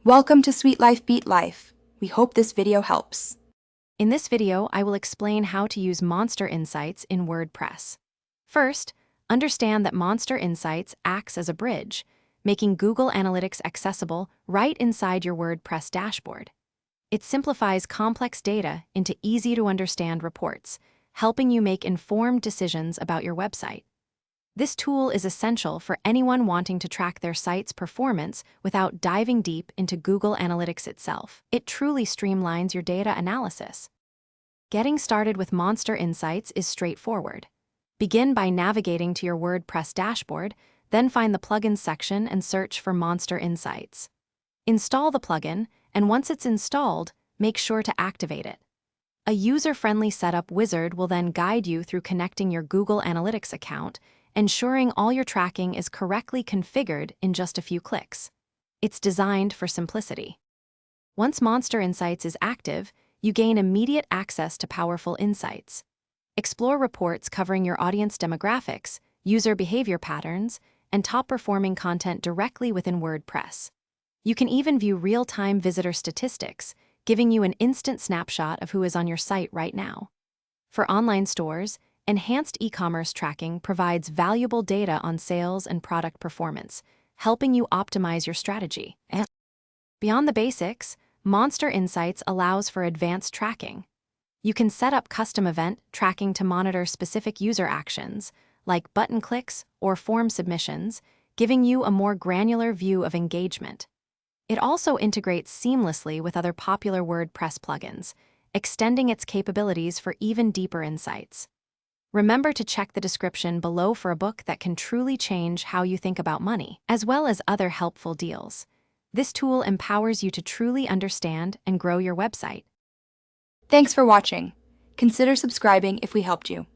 Welcome to Sweet Life Beat Life. We hope this video helps. In this video, I will explain how to use MonsterInsights in WordPress. First, understand that MonsterInsights acts as a bridge, making Google Analytics accessible right inside your WordPress dashboard. It simplifies complex data into easy-to-understand reports, helping you make informed decisions about your website. This tool is essential for anyone wanting to track their site's performance without diving deep into Google Analytics itself. It truly streamlines your data analysis. Getting started with MonsterInsights is straightforward. Begin by navigating to your WordPress dashboard, then find the Plugins section and search for MonsterInsights. Install the plugin, and once it's installed, make sure to activate it. A user-friendly setup wizard will then guide you through connecting your Google Analytics account, ensuring all your tracking is correctly configured in just a few clicks. It's designed for simplicity. Once MonsterInsights is active, you gain immediate access to powerful insights. Explore reports covering your audience demographics, user behavior patterns, and top-performing content directly within WordPress. You can even view real-time visitor statistics, giving you an instant snapshot of who is on your site right now. For online stores, enhanced e-commerce tracking provides valuable data on sales and product performance, helping you optimize your strategy. Beyond the basics, MonsterInsights allows for advanced tracking. You can set up custom event tracking to monitor specific user actions, like button clicks or form submissions, giving you a more granular view of engagement. It also integrates seamlessly with other popular WordPress plugins, extending its capabilities for even deeper insights. Remember to check the description below for a book that can truly change how you think about money, as well as other helpful deals. This tool empowers you to truly understand and grow your website. Thanks for watching. Consider subscribing if we helped you.